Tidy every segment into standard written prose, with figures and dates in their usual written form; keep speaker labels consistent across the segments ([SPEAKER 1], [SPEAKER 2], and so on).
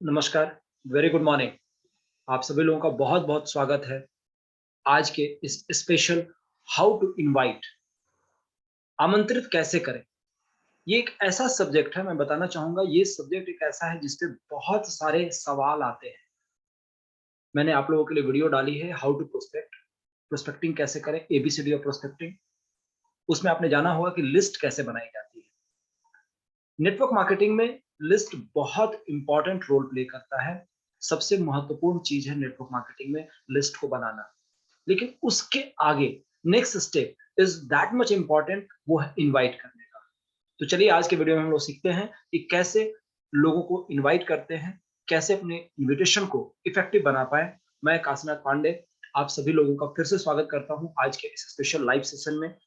[SPEAKER 1] नमस्कार, very good morning. आप सभी लोगों का बहुत-बहुत स्वागत है आज के इस स्पेशल हाउ टू इनवाइट आमंत्रित कैसे करें? ये एक ऐसा सब्जेक्ट है, मैं बताना चाहूँगा ये सब्जेक्ट एक ऐसा है जिस पे बहुत सारे सवाल आते हैं। मैंने आप लोगों के लिए वीडियो डाली है हाउ टू प्रोस्पेक्ट, प्रोस्पेक्टिंग कैसे करें, एबीसीडी ऑफ प्रोस्पेक्टिंग। उसमें आपने जाना होगा कि लिस्ट कैसे बनाई जाती है। नेटवर्क मार्केटिंग में लिस्ट बहुत इंपॉर्टेंट रोल प्ले करता है। सबसे महत्वपूर्ण चीज़ है नेटवर्क मार्केटिंग में लिस्ट को बनाना। लेकिन उसके आगे next step is that much important, वो है इनवाइट करने का। तो चलिए आज के वीडियो में हम लोग सीखते हैं कि कैसे लोगों को इनवाइट करते हैं, कैसे अपने इनविटेशन को इफेक्टिव बना पाए। मैं काशीनाथ पांडे आप सभी लोगों का फिर से स्वागत करता हूं आज के इस स्पेशल लाइव सेशन में।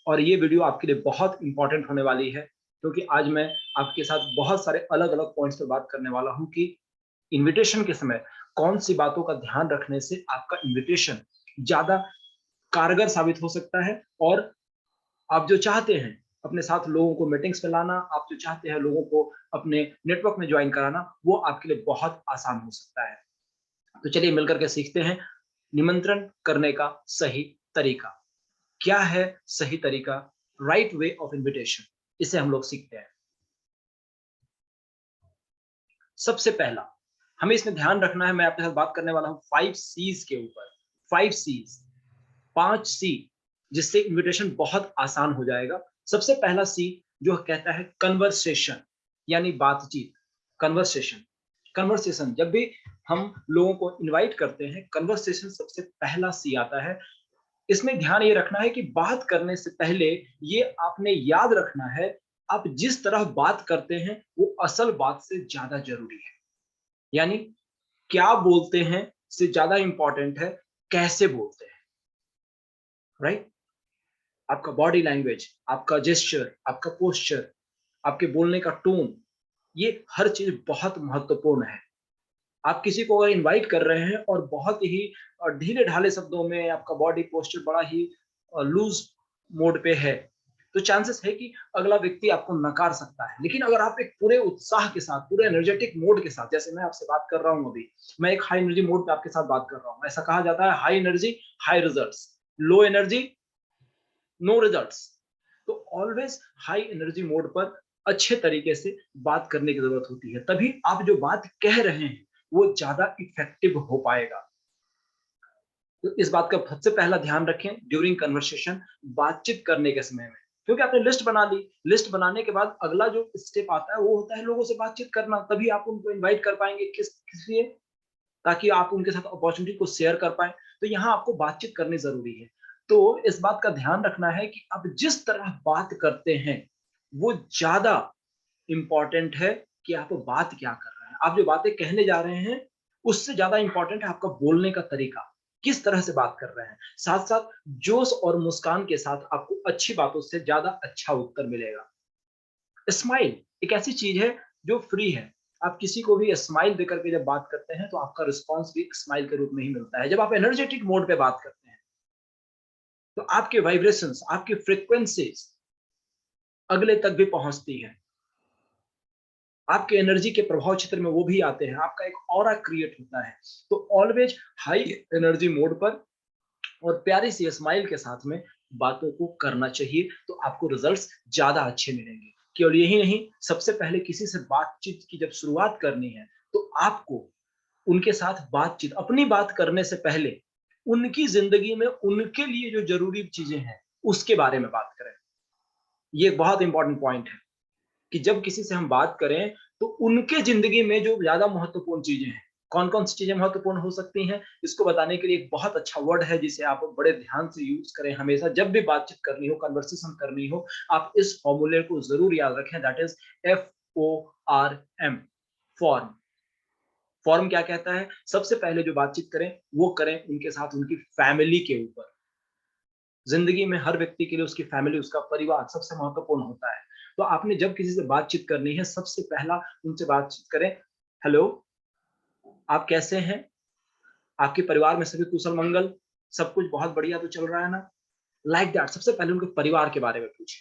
[SPEAKER 1] और ये वीडियो आपके लिए बहुत इंपॉर्टेंट होने वाली है क्योंकि आज मैं आपके साथ बहुत सारे अलग अलग पॉइंट्स पर बात करने वाला हूं कि इनविटेशन के समय कौन सी बातों का ध्यान रखने से आपका इनविटेशन ज्यादा कारगर साबित हो सकता है। और आप जो चाहते हैं अपने साथ लोगों को मीटिंग्स में लाना, आप जो चाहते हैं लोगों को अपने नेटवर्क में ज्वाइन कराना, वो आपके लिए बहुत आसान हो सकता है। तो चलिए मिलकर के सीखते हैं निमंत्रण करने का सही तरीका। क्या है सही तरीका? राइट वे ऑफ इनविटेशन, इसे हम लोग सीखते हैं। सबसे पहला हमें इसमें ध्यान रखना है, मैं आपके साथ बात करने वाला हूं 5 C's के ऊपर। 5 C's, 5 C, जिससे इन्विटेशन बहुत आसान हो जाएगा। सबसे पहला सी जो कहता है कन्वर्सेशन, यानी बातचीत। कन्वर्सेशन, कन्वर्सेशन जब भी हम लोगों को इनवाइट करते हैं, कन्वर्सेशन सबसे पहला सी आता है। इसमें ध्यान ये रखना है कि बात करने से पहले ये आपने याद रखना है, आप जिस तरह बात करते हैं वो असल बात से ज्यादा जरूरी है। यानी क्या बोलते हैं से ज्यादा इंपॉर्टेंट है कैसे बोलते हैं। राइट? आपका बॉडी लैंग्वेज, आपका जेस्चर, आपका पोस्चर, आपके बोलने का टोन, ये हर चीज बहुत महत्वपूर्ण है। आप किसी को अगर इनवाइट कर रहे हैं और बहुत ही ढीले ढाले शब्दों में आपका बॉडी पोस्चर बड़ा ही लूज मोड पे है, तो चांसेस है कि अगला व्यक्ति आपको नकार सकता है। लेकिन अगर आप एक पूरे उत्साह के साथ, पूरे एनर्जेटिक मोड के साथ, जैसे मैं आपसे बात कर रहा हूं अभी, मैं एक हाई एनर्जी मोड पे आपके साथ बात कर रहा हूं। ऐसा कहा जाता है high energy high results, low energy no results. तो ऑलवेज हाई एनर्जी मोड पर अच्छे तरीके से बात करने की जरूरत होती है, तभी आप जो बात कह रहे हैं वो ज्यादा इफेक्टिव हो पाएगा। तो इस बात का सबसे पहला ध्यान रखें ड्यूरिंग कन्वर्सेशन, बातचीत करने के समय में। क्योंकि आपने लिस्ट बना ली, लिस्ट बनाने के बाद अगला जो स्टेप आता है वो होता है लोगों से बातचीत करना। तभी आप उनको इनवाइट कर पाएंगे किस लिए, ताकि आप उनके साथ अपॉर्चुनिटी को शेयर कर पाएं। तो यहाँ आपको बातचीत करनी जरूरी है। तो इस बात का ध्यान रखना है कि आप जिस तरह बात करते हैं वो ज्यादा इंपॉर्टेंट है कि आप बात क्या कर रहे हैं। आप जो बातें कहने जा रहे हैं उससे ज्यादा इंपॉर्टेंट है आपका बोलने का तरीका, किस तरह से बात कर रहे हैं। साथ साथ जोश और मुस्कान के साथ आपको अच्छी बातों से ज्यादा अच्छा उत्तर मिलेगा। स्माइल एक ऐसी चीज है जो फ्री है। आप किसी को भी स्माइल देकर के जब बात करते हैं तो आपका रिस्पॉन्स भी स्माइल के रूप में ही मिलता है। जब आप एनर्जेटिक मोड पे बात करते हैं तो आपके वाइब्रेशंस, आपकी फ्रीक्वेंसीज अगले तक भी पहुंचती है। आपके एनर्जी के प्रभाव क्षेत्र में वो भी आते हैं, आपका एक ऑरा क्रिएट होता है। तो ऑलवेज हाई एनर्जी मोड पर और प्यारी सी स्माइल के साथ में बातों को करना चाहिए, तो आपको रिजल्ट्स ज्यादा अच्छे मिलेंगे। केवल यही नहीं, सबसे पहले किसी से बातचीत की जब शुरुआत करनी है तो आपको उनके साथ बातचीत, अपनी बात करने से पहले उनकी जिंदगी में उनके लिए जो जरूरी चीजें हैं उसके बारे में बात करें। ये एक बहुत इंपॉर्टेंट पॉइंट है कि जब किसी से हम बात करें तो उनके जिंदगी में जो ज्यादा महत्वपूर्ण चीजें हैं, कौन कौन सी चीजें महत्वपूर्ण हो सकती हैं, इसको बताने के लिए एक बहुत अच्छा वर्ड है जिसे आप बड़े ध्यान से यूज करें। हमेशा जब भी बातचीत करनी हो, कन्वर्सेशन करनी हो, आप इस फॉर्मूले को जरूर याद रखें, that is FORM, form. Form क्या कहता है? सबसे पहले जो बातचीत करें वो करें उनके साथ उनकी फैमिली के ऊपर। जिंदगी में हर व्यक्ति के लिए उसकी फैमिली, उसका परिवार सबसे महत्वपूर्ण होता है। तो आपने जब किसी से बातचीत करनी है सबसे पहला उनसे बातचीत करें, हेलो, आप कैसे हैं, आपके परिवार में सभी कुशल मंगल, सब कुछ बहुत बढ़िया तो चल रहा है ना, लाइक दैट। सबसे पहले उनके परिवार के बारे में पूछे।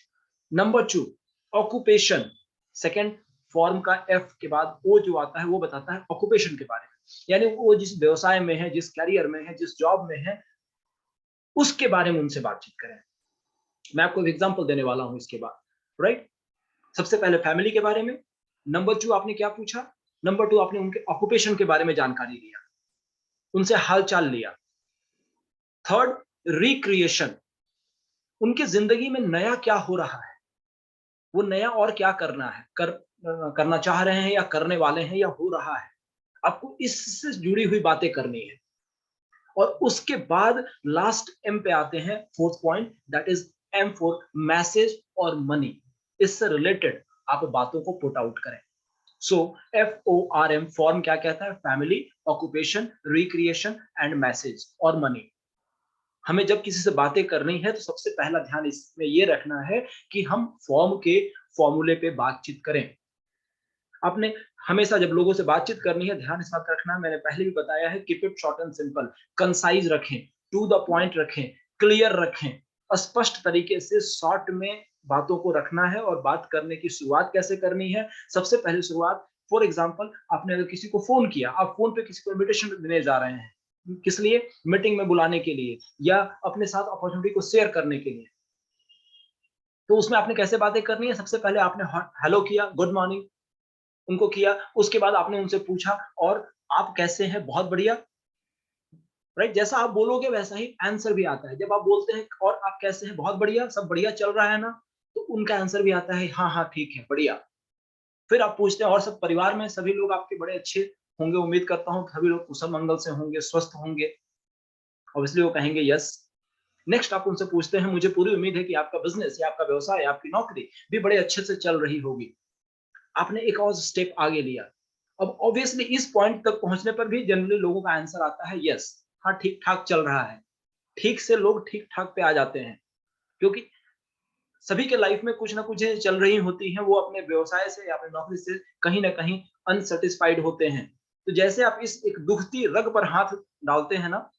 [SPEAKER 1] Number 2, occupation. सेकंड, फॉर्म का एफ के बाद ओ जो आता है वो बताता है ऑक्यूपेशन के बारे में, यानी वो जिस व्यवसाय में है, जिस कैरियर में है, जिस जॉब में है, उसके बारे में उनसे बातचीत करें। मैं आपको एक एग्जांपल देने वाला हूं इसके बाद, राइट। सबसे पहले फैमिली के बारे में, नंबर 2 आपने क्या पूछा, नंबर 2 आपने उनके ऑक्यूपेशन के बारे में जानकारी लिया, उनसे हालचाल लिया। थर्ड, रिक्रिएशन, उनकी जिंदगी में नया क्या हो रहा है, वो नया और क्या करना है, करना चाह रहे हैं या करने वाले हैं या हो रहा है, आपको इससे जुड़ी हुई बातें करनी है। और उसके बाद लास्ट एम पे आते हैं, fourth point, that is M for message और मनी। इससे रिलेटेड आप बातों को पुट आउट करें। सो FORM फॉर्म क्या कहता है, family, occupation, recreation and message और मनी। हमें जब किसी से बातें करनी है तो सबसे पहला ध्यान इसमें ये रखना है कि हम फॉर्म के फॉर्मूले पे बातचीत करें। आपने हमेशा जब लोगों से बातचीत करनी है, ध्यान इस बात का रखना है, मैंने पहले भी बताया है, keep it short and simple, concise रखें, टू द पॉइंट रखें, क्लियर रखें, स्पष्ट तरीके से शॉर्ट में बातों को रखना है। और बात करने की शुरुआत कैसे करनी है, सबसे पहले शुरुआत, फॉर एग्जाम्पल आपने अगर किसी को फोन किया, आप फोन पे किसी को इन्विटेशन देने जा रहे हैं, किस लिए, मीटिंग में बुलाने के लिए या अपने साथ अपॉर्चुनिटी को शेयर करने के लिए, तो उसमें आपने कैसे बातें करनी है, सबसे पहले आपने हेलो किया, गुड मॉर्निंग उनको किया, उसके बाद आपने उनसे पूछा और आप कैसे हैं, बहुत बढ़िया, राइट। जैसा आप बोलोगे वैसा ही आंसर भी आता है। जब आप बोलते हैं और आप कैसे हैं, बहुत बढ़िया, सब बढ़िया चल रहा है ना, तो उनका आंसर भी आता है, हाँ हाँ ठीक है, बढ़िया। फिर आप पूछते हैं और सब परिवार में सभी लोग आपके बड़े अच्छे होंगे, उम्मीद करता हूँ सभी लोग कुशल मंगल से होंगे, स्वस्थ होंगे, ऑब्वियसली वो कहेंगे यस। नेक्स्ट आप उनसे पूछते हैं, मुझे पूरी उम्मीद है कि आपका बिजनेस या आपका व्यवसाय, आपकी नौकरी भी बड़े अच्छे से चल रही होगी। आपने एक और स्टेप आगे लिया। अब ऑब्वियसली इस पॉइंट तक पहुंचने पर भी जनरली लोगों का आंसर आता है यस, हाँ ठीक ठाक चल रहा है। ठीक से लोग ठीक ठाक पे आ जाते हैं, क्योंकि सभी के लाइफ में कुछ ना कुछ चल रही होती हैं, वो अपने व्यवसाय से या अपनी नौकरी से कहीं ना कहीं अनसेटिस्फाइड होते हैं। तो जैसे आप इस एक दुखती रग पर हाथ डालते हैं ना,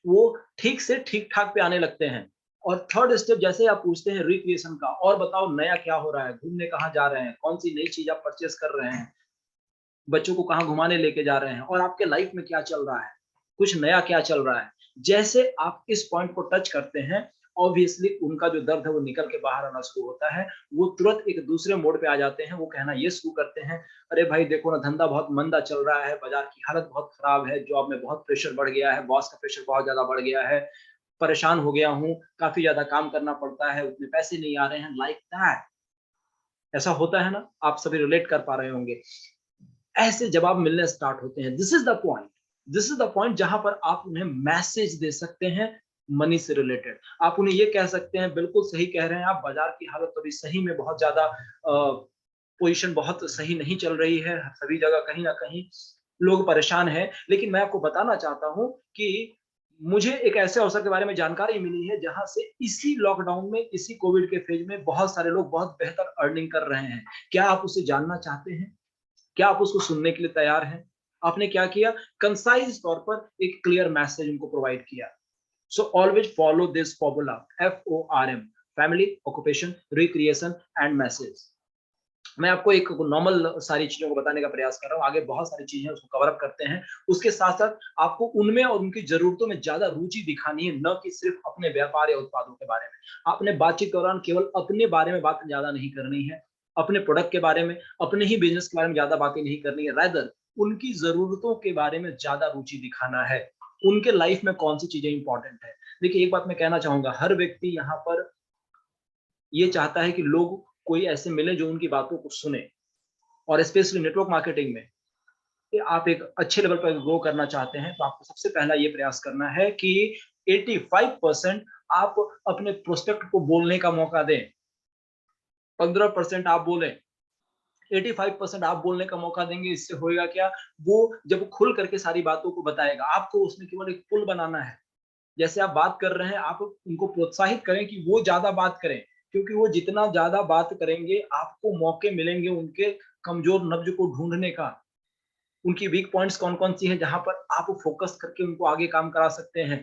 [SPEAKER 1] वो ठीक से ठीक ठाक पे आने लगते हैं। और थर्ड स्टेप जैसे आप पूछते हैं रिक्रिएशन का, और बताओ नया क्या हो रहा है, घूमने कहाँ जा रहे हैं, कौन सी नई चीज आप परचेस कर रहे हैं, बच्चों को कहाँ घुमाने लेके जा रहे हैं, और आपके लाइफ में क्या चल रहा है, कुछ नया क्या चल रहा है। जैसे आप इस पॉइंट को टच करते हैं, ऑब्वियसली उनका जो दर्द है वो निकल के बाहर आना शुरू होता है। वो तुरंत एक दूसरे मोड पे आ जाते हैं, वो कहना ये शुरू करते हैं, अरे भाई देखो ना, धंधा बहुत मंदा चल रहा है, बाजार की हालत बहुत खराब है, जॉब में बहुत प्रेशर बढ़ गया है, बॉस का प्रेशर बहुत ज्यादा बढ़ गया है, परेशान हो गया हूँ, काफी ज्यादा काम करना पड़ता है, उतने पैसे नहीं आ रहे हैं, लाइक दैट। ऐसा होता है ना, आप सभी रिलेट कर पा रहे होंगे। ऐसे जवाब मिलने स्टार्ट होते हैं। This is the point, this is the point जहां पर आप उन्हें मैसेज दे सकते हैं मनी से रिलेटेड। आप उन्हें ये कह सकते हैं, बिल्कुल सही कह रहे हैं आप, बाजार की हालत तो अभी सही में बहुत ज्यादा, पोजीशन बहुत सही नहीं चल रही है, सभी जगह कहीं ना कहीं लोग परेशान हैं। लेकिन मैं आपको बताना चाहता हूं कि मुझे एक ऐसे अवसर के बारे में जानकारी मिली है जहां से इसी लॉकडाउन में, इसी कोविड के फेज में बहुत सारे लोग बहुत बेहतर अर्निंग कर रहे हैं। क्या आप उसे जानना चाहते हैं? क्या आप उसको सुनने के लिए तैयार हैं? आपने क्या किया, कंसाइज तौर पर एक क्लियर मैसेज उनको प्रोवाइड किया। So always follow this formula, FORM, family, occupation, recreation and message. मैं आपको एक नॉर्मल सारी चीजों को बताने का प्रयास कर रहा हूँ, आगे बहुत सारी चीजें उसको कवर अप करते हैं। उसके साथ साथ आपको उनमें और उनकी जरूरतों में ज्यादा रुचि दिखानी है, न कि सिर्फ अपने व्यापार या उत्पादों के बारे में। आपने बातचीत के दौरान केवल अपने बारे में बात ज्यादा नहीं करनी है, अपने प्रोडक्ट के बारे में, अपने ही बिजनेस के बारे में ज्यादा बातें नहीं करनी है, रादर उनकी जरूरतों के बारे में ज्यादा रुचि दिखाना है, उनके लाइफ में कौन सी चीजें इंपॉर्टेंट है। देखिए एक बात मैं कहना चाहूंगा, हर व्यक्ति यहाँ पर ये चाहता है कि लोग कोई ऐसे मिले जो उनकी बातों को सुने। और स्पेशली नेटवर्क मार्केटिंग में कि आप एक अच्छे लेवल पर ग्रो करना चाहते हैं, तो आपको सबसे पहला ये प्रयास करना है कि 85% आप अपने प्रोस्पेक्ट को बोलने का मौका दें, 15% आप बोलें, 85% आप बोलने का मौका देंगे। इससे होएगा क्या, वो जब खुल करके सारी बातों को बताएगा, आपको उसमें केवल एक पुल बनाना है। जैसे आप बात कर रहे हैं, आप उनको प्रोत्साहित करें कि वो ज्यादा बात करें, क्योंकि वो जितना ज्यादा बात करेंगे, आपको मौके मिलेंगे उनके कमजोर नब्ज को ढूंढने का, उनकी वीक पॉइंट्स कौन कौन सी हैं जहां पर आप फोकस करके उनको आगे काम करा सकते हैं।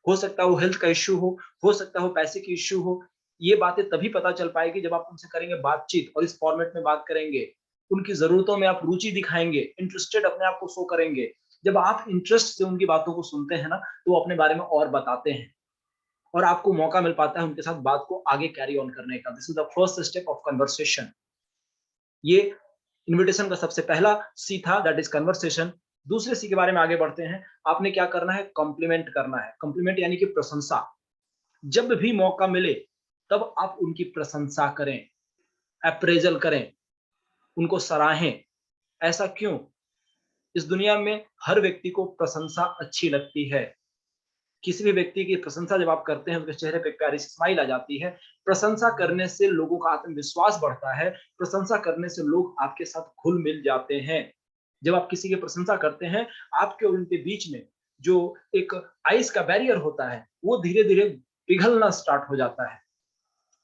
[SPEAKER 1] हो सकता है वो हेल्थ का इश्यू हो सकता है वो पैसे की इश्यू हो। ये बातें तभी पता चल पाएगी जब आप उनसे करेंगे बातचीत और इस फॉर्मेट में बात करेंगे। उनकी जरूरतों में आप रुचि दिखाएंगे, इंटरेस्टेड अपने आप को शो करेंगे। जब आप इंटरेस्ट से उनकी बातों को सुनते हैं ना, तो वो अपने बारे में और बताते हैं और आपको मौका मिल पाता है उनके साथ बात को आगे कैरी ऑन करने का। This is the first step of conversation. ये इनविटेशन का सबसे पहला सी था, दैट इज कन्वर्सेशन। दूसरे सी के बारे में आगे बढ़ते हैं। आपने क्या करना है? कॉम्प्लीमेंट करना है। कॉम्प्लीमेंट यानी कि प्रशंसा। जब भी मौका मिले तब आप उनकी प्रशंसा करें, अप्रेजल करें, उनको सराहें। ऐसा क्यों? इस दुनिया में हर व्यक्ति को प्रशंसा अच्छी लगती है। किसी भी व्यक्ति की प्रशंसा जब आप करते हैं, उनके चेहरे पे प्यारी सी स्माइल आ जाती है। प्रशंसा करने से लोगों का आत्मविश्वास बढ़ता है। प्रशंसा करने से लोग आपके साथ घुल मिल जाते हैं। जब आप किसी की प्रशंसा करते हैं, आपके और उनके बीच में जो एक आइस का बैरियर होता है, वो धीरे धीरे पिघलना स्टार्ट हो जाता है।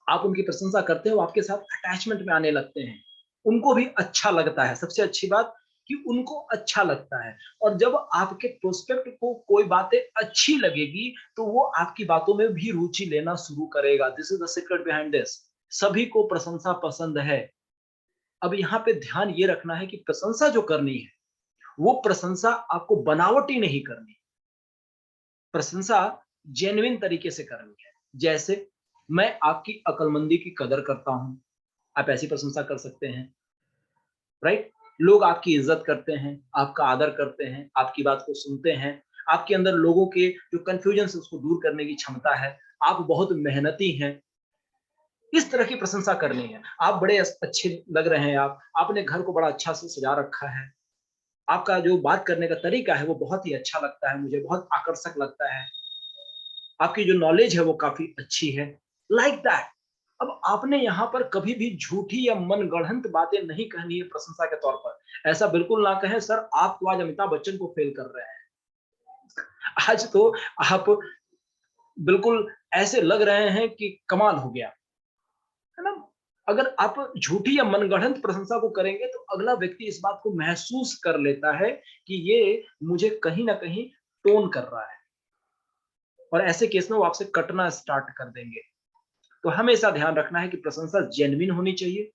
[SPEAKER 1] आप उनकी प्रशंसा करते हो, आपके साथ अटैचमेंट में आने लगते हैं। उनको भी अच्छा लगता है। सबसे अच्छी बात कि उनको अच्छा लगता है। और जब आपके प्रोस्पेक्ट को कोई बातें अच्छी लगेगी, तो वो आपकी बातों में भी रुचि लेना शुरू करेगा। This is the secret behind this. सभी को प्रशंसा पसंद है। अब यहाँ पे ध्यान ये रखना है कि प्रशंसा जो करनी है, वो प्रशंसा आपको बनावटी नहीं करनी। प्रशंसा जेन्युइन तरीके से करनी है। जैसे, मैं आपकी अक्लमंदी की कदर करता हूं। आप ऐसी प्रशंसा कर सकते हैं, राइट? लोग आपकी इज्जत करते हैं, आपका आदर करते हैं, आपकी बात को सुनते हैं। आपके अंदर लोगों के जो कंफ्यूजन है उसको दूर करने की क्षमता है। आप बहुत मेहनती हैं। इस तरह की प्रशंसा करनी है। आप बड़े अच्छे लग रहे हैं। आप आपने घर को बड़ा अच्छा से सजा रखा है। आपका जो बात करने का तरीका है वो बहुत ही अच्छा लगता है, मुझे बहुत आकर्षक लगता है। आपकी जो नॉलेज है वो काफी अच्छी है, लाइक दैट। अब आपने यहाँ पर कभी भी झूठी या मनगढ़ंत बातें नहीं कहनी है प्रशंसा के तौर पर। ऐसा बिल्कुल ना कहें, सर आप तो आज अमिताभ बच्चन को फेल कर रहे हैं। आज तो आप बिल्कुल ऐसे लग रहे हैं कि कमाल हो गया, है ना? अगर आप झूठी या मनगढ़ंत प्रशंसा को करेंगे, तो अगला व्यक्ति इस बात को महसूस कर लेता है कि ये मुझे कहीं ना कहीं टोन कर रहा है, और ऐसे केस में वो आपसे कटना स्टार्ट कर देंगे। तो हमेशा ध्यान रखना है कि प्रशंसा जेन्युइन होनी चाहिए,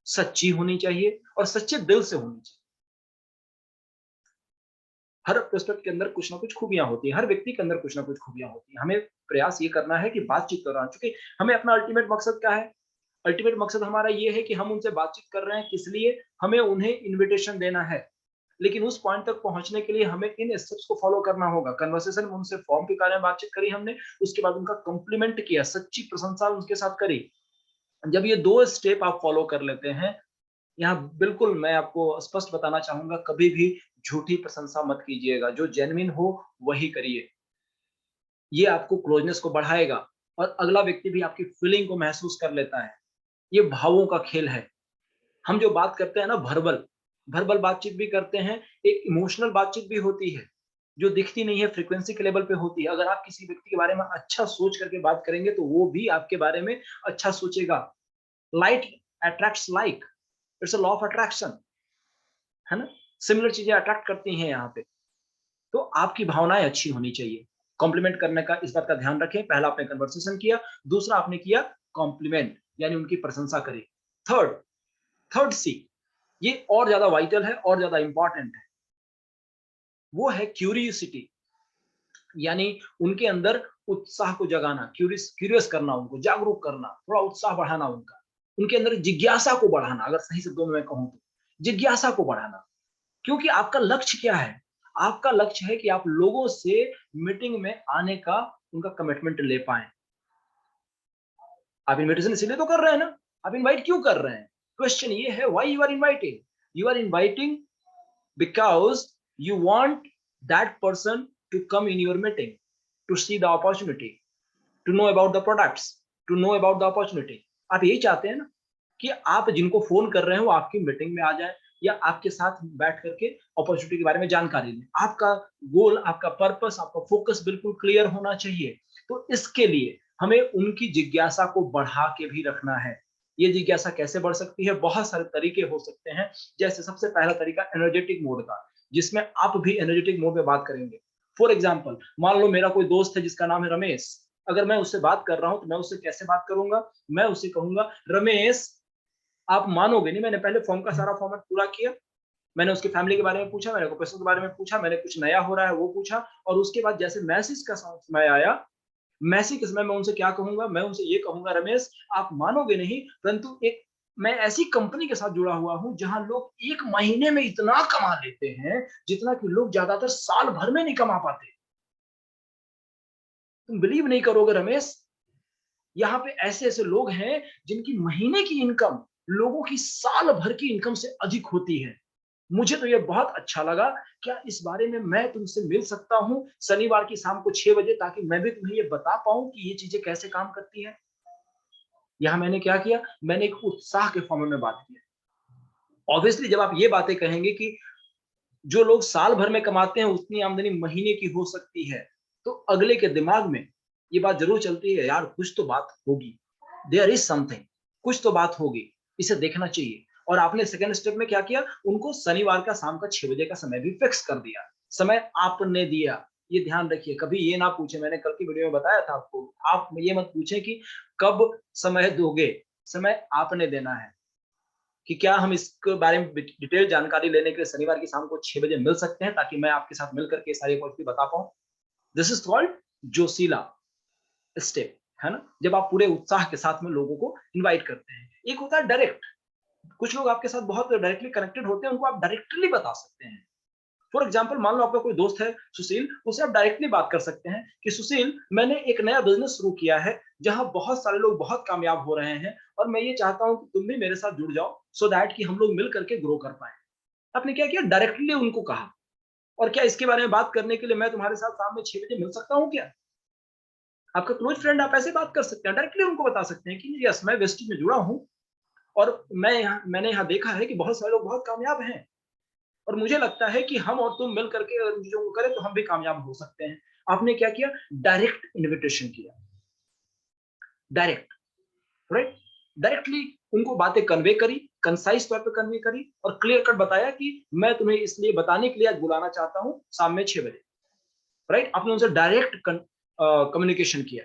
[SPEAKER 1] सच्ची होनी चाहिए और सच्चे दिल से होनी चाहिए। हर प्रोस्पेक्ट के अंदर कुछ ना कुछ खूबियां होती हैं, हर व्यक्ति के अंदर कुछ ना कुछ खूबियां होती हैं। हमें प्रयास ये करना है कि बातचीत के दौरान, चूंकि हमें अपना अल्टीमेट मकसद क्या है? अल्टीमेट मकसद हमारा ये है कि हम उनसे बातचीत कर रहे हैं, किस लिए? हमें उन्हें इनविटेशन देना है। लेकिन उस पॉइंट तक पहुंचने के लिए हमें इन स्टेप्स को फॉलो करना होगा। कन्वर्सेशन में उनसे फॉर्म के बारे में बातचीत करी हमने, उसके बाद उनका कॉम्प्लीमेंट किया, सच्ची प्रशंसा उनके साथ करी। जब ये 2 स्टेप आप फॉलो कर लेते हैं, यहाँ बिल्कुल मैं आपको स्पष्ट बताना चाहूँगा, कभी भी झूठी प्रशंसा मत कीजिएगा, जो जेन्युइन हो वही करिए। ये आपको क्लोज़नेस को बढ़ाएगा और अगला व्यक्ति भी आपकी फीलिंग को महसूस कर लेता है। ये भावों का खेल है। हम जो बात करते हैं ना, वर्बल वर्बल बातचीत भी करते हैं, एक इमोशनल बातचीत भी होती है, जो दिखती नहीं है, फ्रीक्वेंसी के लेवल पे होती है। अगर आप किसी व्यक्ति के बारे में अच्छा सोच करके बात करेंगे, तो वो भी आपके बारे में अच्छा सोचेगा। Light attracts like, it's a law of attraction, है ना? सिमिलर चीजें अट्रैक्ट करती हैं यहाँ पे। तो आपकी भावनाएं अच्छी होनी चाहिए। कॉम्प्लीमेंट करने का इस बात का ध्यान रखें। पहला आपने कन्वर्सेशन किया, दूसरा आपने किया कॉम्प्लीमेंट, यानी उनकी प्रशंसा करी। थर्ड थर्ड सी, ये और ज्यादा वाइटल है और ज्यादा इंपॉर्टेंट है। वो है क्यूरियोसिटी, यानी उनके अंदर उत्साह को जगाना, क्यूरियस क्यूरियस करना, उनको जागरूक करना, थोड़ा उत्साह बढ़ाना उनका। उनके अंदर जिज्ञासा को बढ़ाना, अगर सही शब्दों में मैं कहूं तो जिज्ञासा को बढ़ाना। क्योंकि आपका लक्ष्य क्या है? आपका लक्ष्य है कि आप लोगों से मीटिंग में आने का उनका कमिटमेंट ले पाएं। आप इनविटेशन इसीलिए तो कर रहे हैं ना। आप इनवाइट क्यों कर रहे हैं? क्वेश्चन ये है, why you are inviting? You are inviting because you want that person to come in your meeting, to see the opportunity, to know about the products, to know about the opportunity. आप यही चाहते हैं ना कि आप जिनको phone कर रहे हैं वो आपकी मीटिंग में आ जाए, या आपके साथ बैठ करके अपॉर्चुनिटी के बारे में जानकारी लें। आपका गोल, आपका पर्पस, आपका फोकस बिल्कुल क्लियर होना चाहिए। तो इसके लिए हमें उनकी जिज्ञासा को बढ़ा के भी रखना है। ये जिज्ञासा कैसे बढ़ सकती है? बहुत सारे तरीके हो सकते हैं। जैसे सबसे पहला तरीका एनर्जेटिक मोड का, जिसमें आप भी एनर्जेटिक मोड में बात करेंगे। फॉर एग्जाम्पल, मान लो मेरा कोई दोस्त है जिसका नाम है रमेश। अगर मैं उससे बात कर रहा हूं, तो मैं उससे कैसे बात करूंगा? मैं उससे कहूंगा, रमेश, आप मानोगे नहीं, मैंने पहले फॉर्म का सारा फॉर्मेट पूरा किया, मैंने उसकी फैमिली के बारे में पूछा, मैंने पैसों के बारे में पूछा, मैंने कुछ नया हो रहा है वो पूछा, और उसके बाद जैसे मैसेज का समय आया, मैसेज के समय मैं उनसे क्या कहूंगा, मैं उनसे ये कहूंगा, रमेश आप मानोगे नहीं, परंतु एक मैं ऐसी कंपनी के साथ जुड़ा हुआ हूं जहां लोग 1 महीने में इतना कमा लेते हैं जितना कि लोग ज्यादातर साल भर में नहीं कमा पाते। तुम बिलीव नहीं करोगे रमेश, यहाँ पे ऐसे ऐसे लोग हैं जिनकी महीने की इनकम लोगों की साल भर की इनकम से अधिक होती है। मुझे तो ये बहुत अच्छा लगा। क्या इस बारे में मैं तुमसे मिल सकता हूं शनिवार की शाम को 6 बजे, ताकि मैं भी तुम्हें ये बता पाऊं कि ये चीजें कैसे काम करती है। यहाँ मैंने क्या किया, मैंने एक उत्साह के फॉर्म में बात की। ऑब्वियसली जब आप ये बातें कहेंगे कि जो लोग साल भर में कमाते हैं उतनी आमदनी महीने की हो सकती है, तो अगले के दिमाग में ये बात जरूर चलती है, यार कुछ तो बात होगी, देयर इज समथिंग, कुछ तो बात होगी, इसे देखना चाहिए। और आपने सेकंड स्टेप में क्या किया, उनको शनिवार का शाम का 6 बजे का समय भी फिक्स कर दिया। समय आपने दिया, ये ध्यान रखिए, कभी ये ना पूछे, मैंने कल की वीडियो में बताया था आपको, आप ये मत पूछे कि कब समय दोगे, समय आपने देना है। कि क्या हम इसके बारे में डिटेल जानकारी लेने के लिए शनिवार की शाम को 6 बजे मिल सकते हैं, ताकि मैं आपके साथ मिलकर के सारी क्वालिटी बता पाऊं। दिस इज कॉल्ड जोशीला स्टेप, है ना, जब आप पूरे उत्साह के साथ में लोगों को इनवाइट करते हैं। एक होता है डायरेक्ट, कुछ लोग आपके साथ बहुत डायरेक्टली कनेक्टेड होते हैं, उनको आप डायरेक्टली बता सकते हैं। फॉर एग्जाम्पल, मान लो आपका कोई दोस्त है सुशील, उससे आप डायरेक्टली बात कर सकते हैं कि सुशील मैंने एक नया बिजनेस शुरू किया है जहां बहुत सारे लोग बहुत कामयाब हो रहे हैं, और मैं ये चाहता हूं कि तुम भी मेरे साथ जुड़ जाओ, सो दैट कि हम लोग मिल करके ग्रो कर पाए। आपने क्या किया, डायरेक्टली उनको कहा। और क्या इसके बारे में बात करने के लिए मैं तुम्हारे साथ शाम में 6 बजे मिल सकता हूँ क्या? आपका क्लोज फ्रेंड, आप ऐसे बात कर सकते हैं, डायरेक्टली उनको बता सकते हैं कि यस मैं वेस्टिज में जुड़ा हूँ, और मैंने यहाँ देखा है कि बहुत सारे लोग बहुत कामयाब हैं, और मुझे लगता है कि हम और तुम मिल करके अगर चीजों को करें तो हम भी कामयाब हो सकते हैं। आपने क्या किया, डायरेक्ट इन्विटेशन किया, डायरेक्ट, राइट, डायरेक्टली उनको बातें कन्वे करी, कंसाइज तौर पे कन्वे करी, और क्लियर कट बताया कि मैं तुम्हें इसलिए बताने के लिए आज बुलाना चाहता हूँ शाम में 6 बजे, राइट। आपने उनसे डायरेक्ट कम्युनिकेशन किया।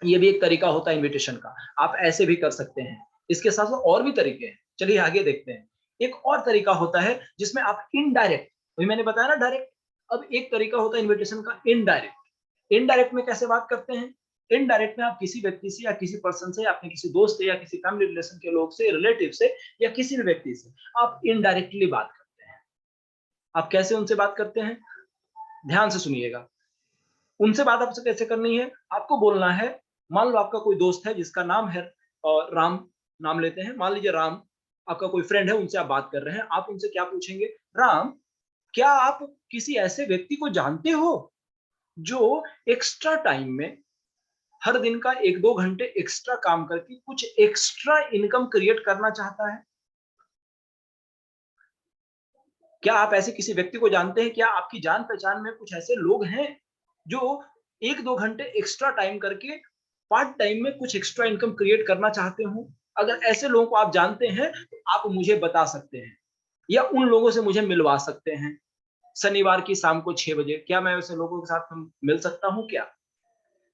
[SPEAKER 1] ये भी एक तरीका होता है इन्विटेशन का, आप ऐसे भी कर सकते हैं। इसके साथ साथ और भी तरीके हैं, चलिए आगे देखते हैं। एक और तरीका होता है जिसमें आप इनडायरेक्ट, वही मैंने बताया ना डायरेक्ट, अब एक तरीका होता है इन्विटेशन का इनडायरेक्ट। इनडायरेक्ट में कैसे बात करते हैं, इनडायरेक्ट में आप किसी व्यक्ति से या किसी पर्सन से, अपने किसी दोस्त से या किसी फैमिली रिलेशन के लोग से, रिलेटिव से, या किसी भी व्यक्ति से आप इनडायरेक्टली बात करते हैं। आप कैसे उनसे बात करते हैं, ध्यान से सुनिएगा। उनसे बात आपसे कैसे करनी है, आपको बोलना है, मान लो आपका कोई दोस्त है जिसका नाम है राम, नाम लेते हैं, मान लीजिए राम आपका कोई फ्रेंड है, उनसे आप बात कर रहे हैं। आप उनसे क्या पूछेंगे, राम क्या आप किसी ऐसे व्यक्ति को जानते हो जो एक्स्ट्रा टाइम में हर दिन का 1-2 घंटे एक्स्ट्रा काम करके कुछ एक्स्ट्रा इनकम क्रिएट करना चाहता है? क्या आप ऐसे किसी व्यक्ति को जानते हैं, क्या आपकी जान पहचान में कुछ ऐसे लोग हैं जो 1-2 घंटे एक्स्ट्रा टाइम करके पार्ट टाइम में कुछ एक्स्ट्रा इनकम क्रिएट करना चाहते हो? अगर ऐसे लोगों को आप जानते हैं तो आप मुझे बता सकते हैं, या उन लोगों से मुझे मिलवा सकते हैं शनिवार की शाम को 6 बजे। क्या मैं ऐसे लोगों के साथ मिल सकता हूँ क्या?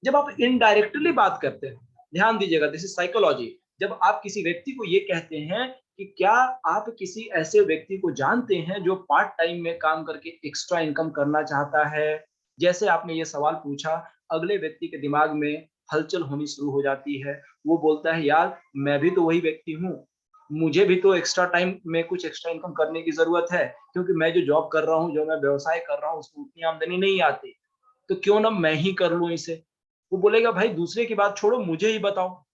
[SPEAKER 1] जब आप इनडायरेक्टली बात करते हैं, ध्यान दीजिएगा, दिस इज साइकोलॉजी। जब आप किसी व्यक्ति को ये कहते हैं कि क्या आप किसी ऐसे व्यक्ति को जानते हैं जो पार्ट टाइम में काम करके एक्स्ट्रा इनकम करना चाहता है, जैसे आपने ये सवाल पूछा, अगले व्यक्ति के दिमाग में हलचल होनी शुरू हो जाती है। वो बोलता है, यार मैं भी तो वही व्यक्ति हूँ, मुझे भी तो एक्स्ट्रा टाइम में कुछ एक्स्ट्रा इनकम करने की जरूरत है, क्योंकि मैं जो जॉब कर रहा हूँ, जो मैं व्यवसाय कर रहा हूँ, उसमें उतनी आमदनी नहीं आती, तो क्यों ना मैं ही कर लूं इसे। वो बोलेगा, भाई दूसरे की बात छोड़ो, मुझे ही बताओ।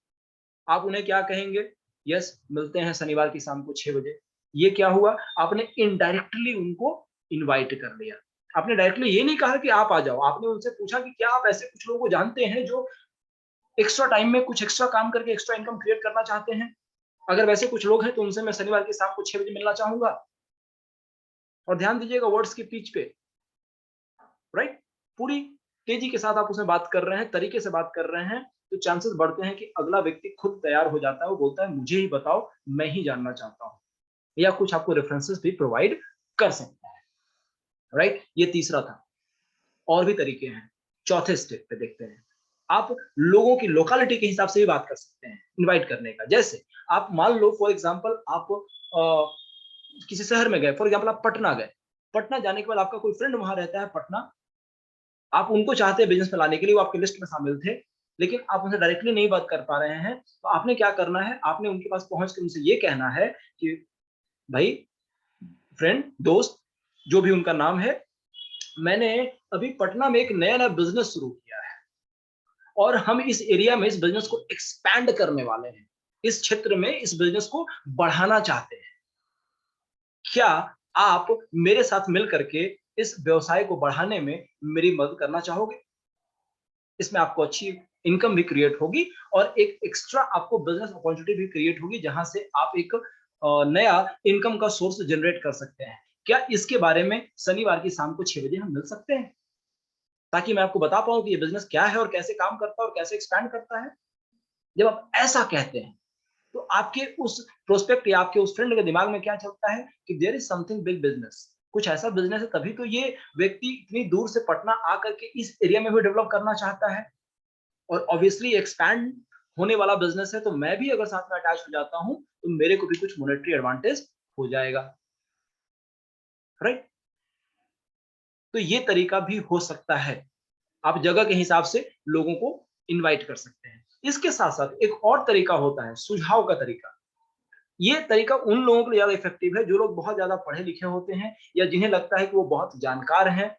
[SPEAKER 1] आप उन्हें क्या कहेंगे, यस मिलते हैं शनिवार की शाम को 6 बजे। ये क्या हुआ, आपने इनडायरेक्टली उनको इनवाइट कर लिया। आपने डायरेक्टली ये नहीं कहा कि आप आ जाओ, आपने उनसे पूछा कि क्या आप ऐसे कुछ लोगों को जानते हैं जो एक्स्ट्रा टाइम में कुछ एक्स्ट्रा काम करके एक्स्ट्रा इनकम क्रिएट करना चाहते हैं? अगर वैसे कुछ लोग हैं तो उनसे मैं शनिवार की शाम को 6 बजे मिलना चाहूंगा। और ध्यान दीजिएगा वर्ड्स के पिच पे, राइट, पूरी तेजी के साथ आप उसमें बात कर रहे हैं, तरीके से बात कर रहे हैं, तो चांसेस बढ़ते हैं कि अगला व्यक्ति खुद तैयार हो जाता है, वो बोलता है मुझे ही बताओ, मैं ही जानना चाहता हूँ, या कुछ आपको रेफरेंसेस भी प्रोवाइड कर सकता है, राइट। ये तीसरा था, और भी तरीके हैं। चौथे स्टेप पे देखते हैं, आप लोगों की लोकेलिटी के हिसाब से भी बात कर सकते हैं इनवाइट करने का। जैसे आप मान लो फॉर एग्जांपल आप किसी शहर में गए, फॉर एग्जांपल आप पटना गए, पटना जाने के बाद आपका कोई फ्रेंड वहां रहता है पटना, आप उनको चाहते हैं बिजनेस में लाने के लिए, वो आपके लिस्ट में शामिल थे, लेकिन आप उनसे डायरेक्टली नहीं बात कर पा रहे हैं, तो आपने क्या करना है, आपने उनके पास पहुंच के उनसे ये कहना है कि भाई, फ्रेंड, दोस्त, जो भी उनका नाम है, मैंने अभी पटना में एक नया नया बिजनेस शुरू किया है और हम इस एरिया में इस बिजनेस को एक्सपैंड करने वाले हैं, इस क्षेत्र में इस बिजनेस को बढ़ाना चाहते हैं। क्या आप मेरे साथ मिल करके इस व्यवसाय को बढ़ाने में मेरी मदद करना चाहोगे? इसमें आपको अच्छी इनकम भी क्रिएट होगी और एक एक्स्ट्रा आपको बिजनेस अपॉर्चुनिटी भी क्रिएट होगी, जहां से आप एक नया इनकम का सोर्स जनरेट कर सकते हैं। क्या इसके बारे में शनिवार की शाम को 6 बजे हम मिल सकते हैं? ताकि मैं आपको बता पाऊँ कि ये बिज़नेस क्या है और कैसे काम करता है और कैसे एक्सपैंड करता है? जब आप ऐसा कहते हैं, तो आपके उस प्रोस्पेक्ट या आपके उस फ्रेंड के दिमाग में क्या चलता है कि there is something big business, कुछ ऐसा बिज़नेस है, तभी तो ये व्यक्ति इतनी दूर से पटना आकर के इस एरिया में भी डेवलप करना चाहता है और ऑब्वियसली एक्सपैंड होने वाला बिज़नेस है, तो मैं भी अगर साथ में अटैच हो जाता हूँ, तो मेरे को भी कुछ मॉनेटरी एडवांटेज हो जाएगा, राइट? तो ये तरीका भी हो सकता है। आप जगह के हिसाब से लोगों को इनवाइट कर सकते हैं। इसके साथ-साथ एक और तरीका होता है, सुझाव का तरीका। ये तरीका उन लोगों के लिए ज़्यादा इफ़ेक्टिव है, जो लोग बहुत ज़्यादा पढ़े-लिखे होते हैं या जिन्हें लगता है कि वो बहुत जानकार हैं,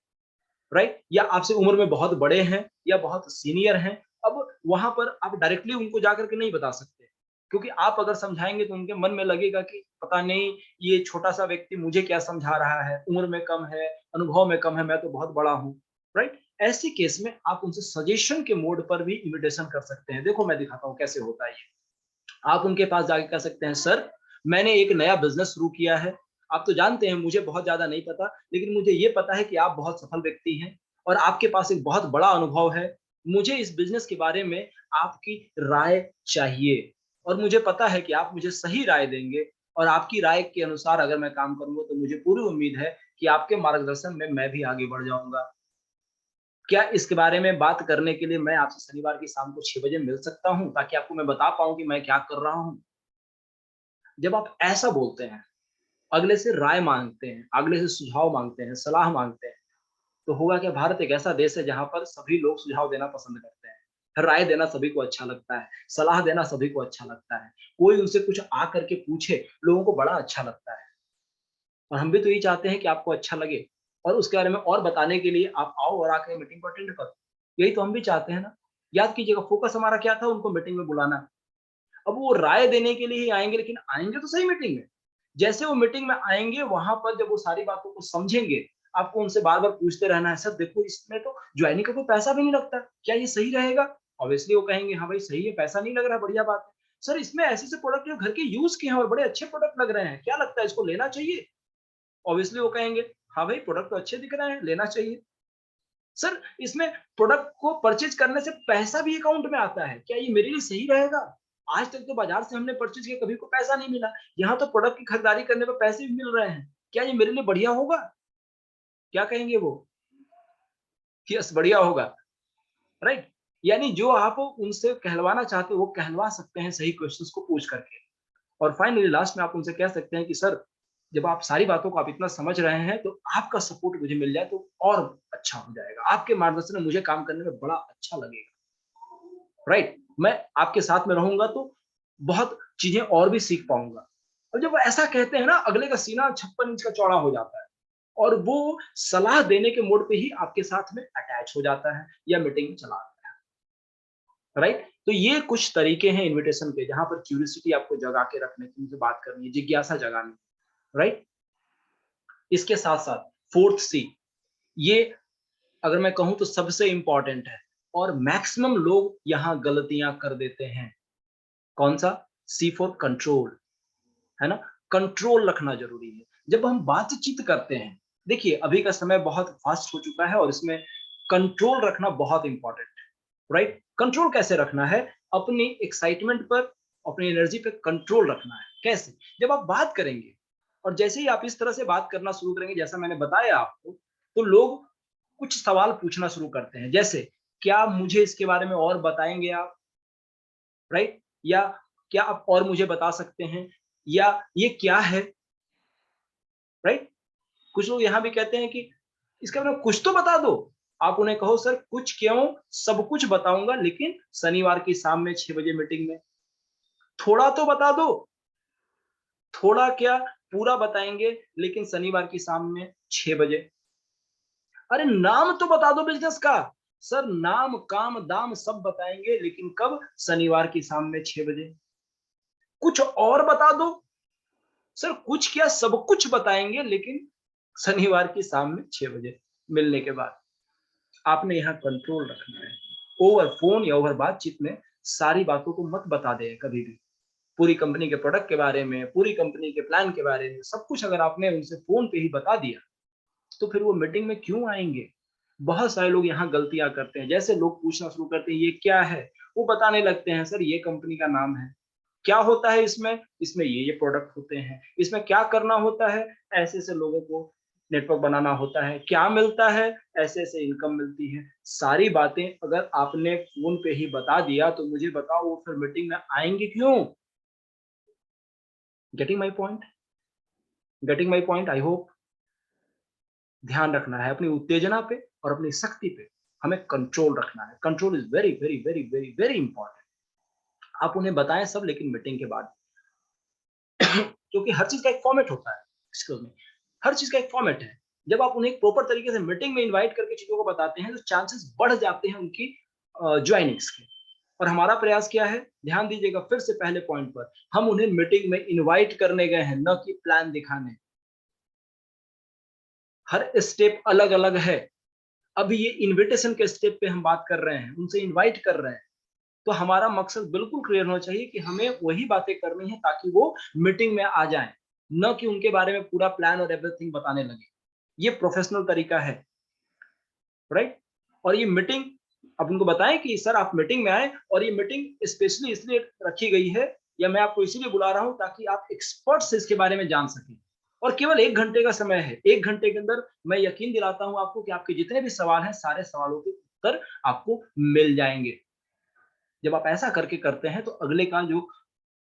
[SPEAKER 1] राइट? या आपसे उम्र में बहुत बड़े हैं या बहुत सीनियर हैं। अब वहाँ पर आप डायरेक्टली उनको जाकर के नहीं बता सकते, क्योंकि आप अगर समझाएँगे तो उनके मन में लगेगा कि पता नहीं ये छोटा-सा व्यक्ति मुझे क्या समझा रहा है, उम्र में कम है, अनुभव में कम है, मैं तो बहुत बड़ा हूँ, राइट? ऐसे केस में आप उनसे सजेशन के मोड पर भी इन्विटेशन कर सकते हैं। देखो मैं दिखाता हूँ कैसे होता है ये। आप उनके पास जाके कह सकते हैं, सर, मैंने एक नया बिज़नेस शुरू किया है। आप तो जानते हैं मुझे बहुत ज़्यादा नहीं पता, लेकिन मुझे ये पता है कि आप बहुत सफल व्यक्ति हैं और आपके पास एक बहुत बड़ा अनुभव है। मुझे इस बिज़नेस के बारे में आपकी राय चाहिए और मुझे पता है कि आप मुझे सही राय देंगे और आपकी राय के अनुसार अगर मैं काम करूँगा तो मुझे पूरी उम्मीद है कि आपके मार्गदर्शन में मैं भी आगे बढ़ जाऊँगा। क्या इसके बारे में बात करने के लिए मैं आपसे शनिवार की शाम को 6 बजे मिल सकता हूँ, ताकि आपको मैं बता पाऊँ कि मैं क्या कर रहा हूँ? जब आप ऐसा बोलते हैं, अगले से राय माँगते हैं, अगले से सुझाव माँगते हैं, सलाह माँगते हैं, तो होगा क्या, भारत एक ऐसा देश है जहाँ पर सभी लोग सुझाव देना पसंद करते हैं। राय देना सभी को अच्छा लगता है, सलाह देना सभी को अच्छा लगता है। कोई उनसे कुछ आ करके पूछे, लोगों को बड़ा अच्छा लगता है और हम भी तो यही चाहते हैं कि आपको अच्छा लगे और उसके बारे में और बताने के लिए आप आओ और आके मीटिंग को अटेंड करो। यही तो हम भी चाहते हैं ना। याद कीजिएगा फ़ोकस हमारा क्या था, उनको मीटिंग में बुलाना। अब वो राय देने के लिए ही आएँगे, लेकिन आएँगे तो सही मीटिंग में। जैसे वो मीटिंग में आएँगे, वहाँ पर जब वो सारी बातों को समझेंगे, आपको उनसे बार-बार पूछते रहना है, "सर देखो, इसमें तो ज्वाइनिंग का कोई पैसा भी नहीं लगता, क्या ये सही रहेगा?" ऑब्वियसली वो कहेंगे, "हाँ भाई सही है, पैसा नहीं लग रहा है, बढ़िया बात है।" "सर इसमें ऐसे-ऐसे प्रोडक्ट जो घर के यूज़ के हैं और बड़े अच्छे प्रोडक्ट लग रहे हैं, क्या लगता है इसको लेना चाहिए?" ऑब्वियसली वो कहेंगे, "हाँ भाई, प्रोडक्ट तो अच्छे दिख रहे हैं, लेना चाहिए।" "सर इसमें प्रोडक्ट को परचेज़ करने से पैसा भी अकाउंट में आता है, क्या ये मेरे लिए सही रहेगा? आज तक तो बाज़ार से हमने परचेज़ किया, कभी को पैसा नहीं मिला, यहाँ तो प्रोडक्ट की खरीदारी करने पे पैसे भी मिल रहे हैं, क्या ये मेरे लिए बढ़िया होगा?" क्या कहेंगे वो? यस, बढ़िया होगा, राइट? यानी जो आप उनसे कहलवाना चाहते हो, वो कहलवा सकते हैं सही क्वेश्चन्स को पूछ करके। और फाइनली लास्ट में आप उनसे कह सकते हैं कि सर, जब आप सारी बातों को आप इतना समझ रहे हैं, तो आपका सपोर्ट मुझे मिल जाए तो और अच्छा हो जाएगा। आपके मार्गदर्शन में मुझे काम करने में बड़ा अच्छा लगेगा, राइट? मैं आपके साथ में रहूँगा तो बहुत चीज़ें और भी सीख पाऊँगा। और जब वो ऐसा कहते हैं ना, अगले का सीना 56 इंच का चौड़ा हो जाता है और वो सलाह देने के मोड पे ही आपके साथ में अटैच हो जाता है या मीटिंग में चला आता है, राइट? तो ये कुछ तरीके हैं इन्विटेशन के, जहाँ पर क्यूरियोसिटी आपको जगा के रखने की, उनसे बात करनी है, जिज्ञासा जगानी है, राइट? इसके साथ-साथ 4th सी, ये अगर मैं कहूँ तो सबसे इम्पोर्टेंट है और मैक्सिमम लोग यहाँ गलतियाँ कर देते हैं। कौन-सा? सी फॉर कंट्रोल, है ना? कंट्रोल रखना ज़रूरी है। जब हम बातचीत करते हैं, देखिए अभी का समय बहुत फ़ास्ट हो चुका है और इसमें कंट्रोल रखना बहुत इम्पोर्टेंट है, राइट? कंट्रोल कैसे रखना है? अपनी एक्साइटमेंट पर, अपनी एनर्जी पे कंट्रोल रखना है। कैसे? जब आप बात करेंगे और जैसे ही आप इस तरह से बात करना शुरू करेंगे, जैसा मैंने बताया आपको, तो लोग कुछ सवाल पूछना शुरू करते हैं। जैसे क्या मुझे इसके बारे में और बताएंगे आप, राइट? या क्या आप और मुझे बता सकते हैं, या ये क्या है, राइट? कुछ लोग यहाँ भी कहते हैं कि इसके बारे में कुछ तो बता दो। आप उन्हें कहो सर कुछ क्यों, सब कुछ बताऊंगा, लेकिन शनिवार की शाम में 6 बजे मीटिंग में। थोड़ा तो बता दो, थोड़ा क्या, पूरा बताएंगे लेकिन शनिवार की शाम में 6 बजे। अरे नाम तो बता दो बिजनेस का। सर नाम काम दाम सब बताएंगे, लेकिन कब? शनिवार की शाम में 6 बजे। कुछ और बता दो। सर कुछ क्या, सब कुछ बताएंगे, लेकिन शनिवार की शाम में 6 बजे मिलने के बाद। आपने यहाँ कंट्रोल रखना है। ओवर फोन या ओवर बातचीत में सारी बातों को मत बता दें कभी भी। पूरी कंपनी के प्रोडक्ट के बारे में, पूरी कंपनी के प्लान के बारे में सब कुछ अगर आपने उनसे फोन पे ही बता दिया, तो फिर वो मीटिंग में क्यों आएंगे? बहुत सारे लोग यहाँ गलतियां करते हैं। जैसे लोग पूछना शुरू करते हैं ये क्या है, वो बताने लगते हैं सर ये कंपनी का नाम है। क्या होता है इसमें? इसमें ये प्रोडक्ट होते हैं। इसमें क्या करना होता है? ऐसे ऐसे लोगों को नेटवर्क बनाना होता है। क्या मिलता है? ऐसे ऐसे इनकम मिलती है। सारी बातें अगर आपने फोन पे ही बता दिया तो मुझे बताओ वो फिर मीटिंग में आएंगे क्यों? Getting my point? Getting my point? I hope. ध्यान रखना है अपनी उत्तेजना पे और अपनी शक्ति पे, हमें कंट्रोल रखना है। Control is very very very very very important. आप उन्हें बताएं सब, लेकिन मीटिंग के बाद। क्योंकि हर चीज का एक फॉर्मेट होता है। एक्सक्यूज मी, हर चीज का एक फॉर्मेट है। जब आप उन्हें प्रॉपर तरीके से मीटिंग में इनवाइट करके चीजों को बताते हैं, तो चांसेस बढ़ जाते हैं उनकी ज्वाइनिंग्स के। और हमारा प्रयास क्या है? ध्यान दीजिएगा फिर से पहले पॉइंट पर, हम उन्हें मीटिंग में इनवाइट करने गए हैं, न कि प्लान दिखाने। हर स्टेप अलग अलग है। अभी ये इनविटेशन के स्टेप पे हम बात कर रहे हैं, उनसे इनवाइट कर रहे हैं। तो हमारा मकसद बिल्कुल क्लियर होना चाहिए कि हमें वही बातें करनी है ताकि वो मीटिंग में आ जाएं, न कि उनके बारे में पूरा प्लान और एवरीथिंग बताने लगे। ये प्रोफेशनल तरीका है, राइट? और ये मीटिंग, अब उनको बताएं कि सर आप मीटिंग में आए, और ये मीटिंग स्पेशली इसलिए रखी गई है, या मैं आपको इसीलिए बुला रहा हूं ताकि आप एक्सपर्ट से इसके बारे में जान सकें। और केवल 1 घंटे का समय है। 1 घंटे के अंदर मैं यकीन दिलाता हूं आपको कि आपके जितने भी सवाल हैं, सारे सवालों के उत्तर आपको मिल जाएंगे। जब आप ऐसा करके करते हैं तो अगले का जो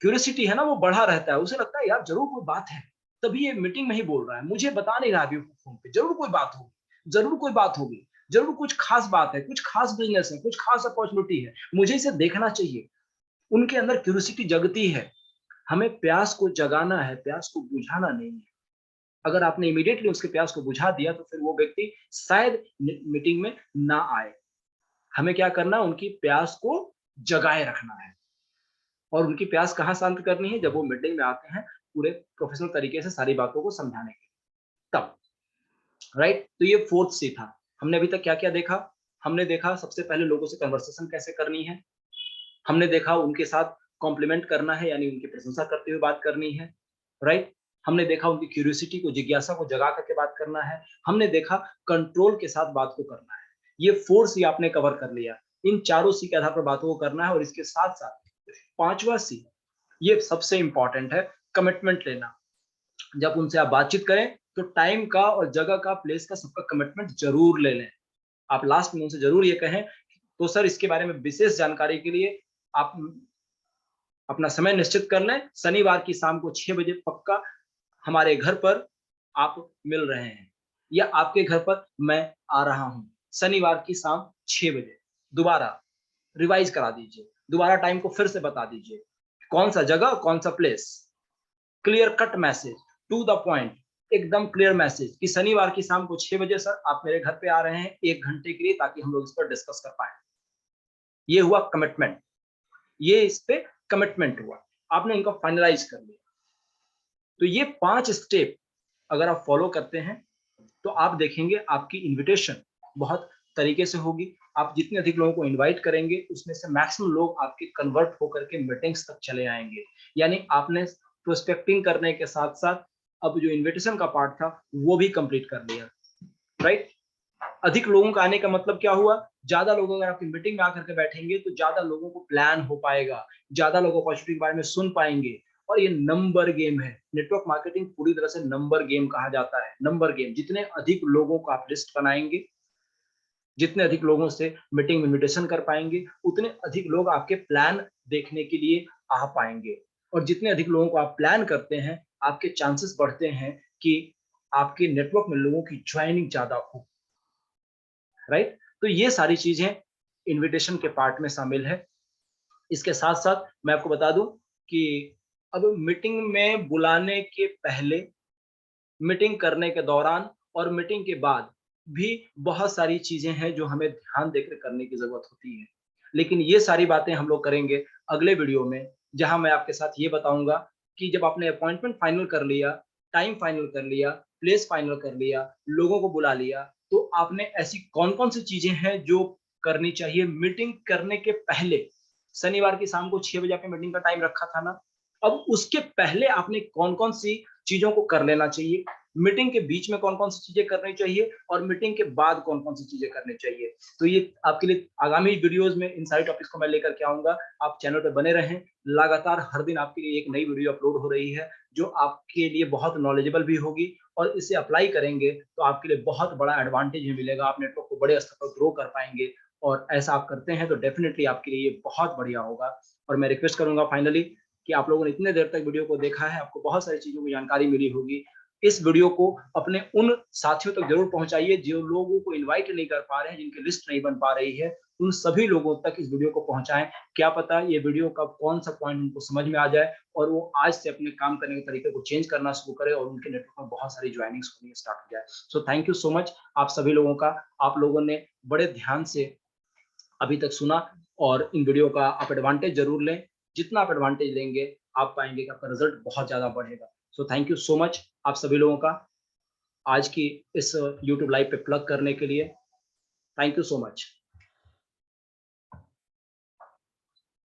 [SPEAKER 1] क्यूरियोसिटी है ना, वो बढ़ा रहता है। उसे लगता है यार जरूर कोई बात है, तभी ये मीटिंग में ही बोल रहा है, मुझे बता नहीं रहा अभी फोन पे। जरूर कोई बात होगी, जरूर कोई बात होगी, जरूर कुछ खास बात है, कुछ खास बिजनेस है, कुछ खास अपॉर्चुनिटी है, मुझे इसे देखना चाहिए। उनके अंदर क्यूरियोसिटी जगती है। हमें प्यास को जगाना है, प्यास को बुझाना नहीं है। अगर आपने इमीडिएटली उसके प्यास को बुझा दिया तो फिर वो व्यक्ति शायद मीटिंग में ना आए। हमें क्या करना है? उनकी प्यास को जगाए रखना है। और उनकी प्यास कहाँ शांत करनी है? जब वो मीटिंग में आते हैं पूरे प्रोफेशनल तरीके से सारी बातों को समझाने के लिए, तब। राइट? तो ये फोर्थ सी था। हमने अभी तक क्या क्या देखा? हमने देखा सबसे पहले लोगों से कन्वर्सेशन कैसे करनी है। हमने देखा उनके साथ कॉम्प्लीमेंट करना है, यानी उनकी प्रशंसा करते हुए बात करनी है। राइट? हमने देखा उनकी क्यूरियोसिटी को, जिज्ञासा को जगा करके बात करना है। हमने देखा कंट्रोल के साथ बात को करना है। ये 4 सी आपने कवर कर लिया। इन चारों सी के आधार पर बातों को करना है। और इसके साथ साथ पांचवा सी, ये सबसे इंपॉर्टेंट है, कमिटमेंट लेना। जब उनसे आप बातचीत करें तो टाइम का और जगह का, प्लेस का, सबका कमिटमेंट जरूर ले लें। आप लास्ट में उनसे जरूर ये कहें तो सर इसके बारे में विशेष जानकारी के लिए आप अपना समय निश्चित कर लें। शनिवार की शाम को 6 बजे पक्का हमारे घर पर आप मिल रहे हैं, या आपके घर पर मैं आ रहा हूं। शनिवार की शाम 6 बजे दोबारा रिवाइज करा दीजिए, दोबारा टाइम को फिर से बता दीजिए, कौन सा जगह, कौन सा place. Clear cut message, to the point, एकदम क्लियर मैसेज कि शनिवार की शाम को 6 बजे सर आप मेरे घर पे आ रहे हैं 1 घंटे के लिए, ताकि हम लोग इस पर डिस्कस कर पाए। ये हुआ कमिटमेंट। ये इस पे कमिटमेंट हुआ, आपने इनको फाइनलाइज कर लिया। तो ये 5 स्टेप अगर आप फॉलो करते हैं तो आप देखेंगे आपकी इनविटेशन बहुत तरीके से होगी। आप जितने अधिक लोगों को इनवाइट करेंगे उसमें से मैक्सिमम लोग आपके कन्वर्ट होकर के मीटिंग्स तक चले आएंगे। यानी आपने प्रोस्पेक्टिंग करने के साथ साथ अब जो इनविटेशन का पार्ट था वो भी कंप्लीट कर लिया। राइट? अधिक लोगों का आने का मतलब क्या हुआ? ज्यादा लोग अगर आपकी मीटिंग में आकर के बैठेंगे तो ज्यादा लोगों को प्लान हो पाएगा, ज्यादा लोग अपॉर्चुनिटी के बारे में सुन पाएंगे। और ये नंबर गेम है। नेटवर्क मार्केटिंग पूरी तरह से नंबर गेम कहा जाता है। नंबर गेम, जितने अधिक लोगों को आप लिस्ट बनाएंगे, जितने अधिक लोगों से मीटिंग में इन्विटेशन कर पाएंगे, उतने अधिक लोग आपके प्लान देखने के लिए आ पाएंगे। और जितने अधिक लोगों को आप प्लान करते हैं, आपके चांसेस बढ़ते हैं कि आपके नेटवर्क में लोगों की ज्वाइनिंग ज्यादा हो, राइट? तो ये सारी चीजें इनविटेशन के पार्ट में शामिल है। इसके साथ साथ मैं आपको बता दूं कि अब मीटिंग में बुलाने के पहले, मीटिंग करने के दौरान और मीटिंग के बाद भी बहुत सारी चीजें हैं जो हमें ध्यान देकर करने की जरूरत होती है। लेकिन ये सारी बातें हम लोग करेंगे अगले वीडियो में, जहां मैं आपके साथ ये बताऊंगा कि जब आपने अपॉइंटमेंट फाइनल कर लिया, टाइम फाइनल कर लिया, प्लेस फाइनल कर लिया, लोगों को बुला लिया, तो आपने ऐसी कौन-कौन सी चीजें हैं जो करनी चाहिए मीटिंग करने के पहले। शनिवार की शाम को 6 बजे आपने मीटिंग का टाइम रखा था ना, अब उसके पहले आपने कौन-कौन सी चीज़ों को कर लेना चाहिए, मीटिंग के बीच में कौन-कौन सी चीज़ें करनी चाहिए और मीटिंग के बाद कौन-कौन सी चीज़ें करनी चाहिए। तो ये आपके लिए आगामी वीडियोज़ में इन सारी टॉपिक्स को मैं लेकर के आऊँगा। आप चैनल पे बने रहें, लगातार हर दिन आपके लिए एक नई वीडियो अपलोड हो रही है, जो आपके लिए बहुत नॉलेजेबल भी होगी और इसे अप्लाई करेंगे तो आपके लिए बहुत बड़ा एडवांटेज भी मिलेगा। आप नेटवर्क को बड़े स्तर पर ग्रो कर पाएँगे और ऐसा आप करते हैं तो डेफ़िनिटली आपके लिए ये बहुत बढ़िया होगा। और मैं रिक्वेस्ट करूँगा फाइनली कि आप लोगों ने इतने देर तक वीडियो को देखा है, आपको बहुत सारी चीज़ों की जानकारी मिली होगी। इस वीडियो को अपने उन साथियों तक ज़रूर पहुँचाइए जो लोगों को इनवाइट नहीं कर पा रहे हैं, जिनकी लिस्ट नहीं बन पा रही है, उन सभी लोगों तक इस वीडियो को पहुँचाएँ। क्या पता ये वीडियो का कौन-सा पॉइंट उनको समझ में आ जाए और वो आज से अपने काम करने के तरीके को चेंज करना शुरू करें और उनके नेटवर्क में बहुत सारी जॉइनिंग्स होनी स्टार्ट हो जाए। So thank you so much आप सभी लोगों का। आप लोगों ने बड़े ध्यान से अभी तक सुना और इन वीडियो का आप एडवांटेज ज़रूर लें। जितना आप एडवांटेज लेंगे, आप पाएँगे कि आपका रिज़ल्ट बहुत ज़्यादा बढ़ेगा। So thank you so much आप सभी लोगों का आज की इस यूट्यूब लाइव पे प्लग करने के लिए। Thank you so much.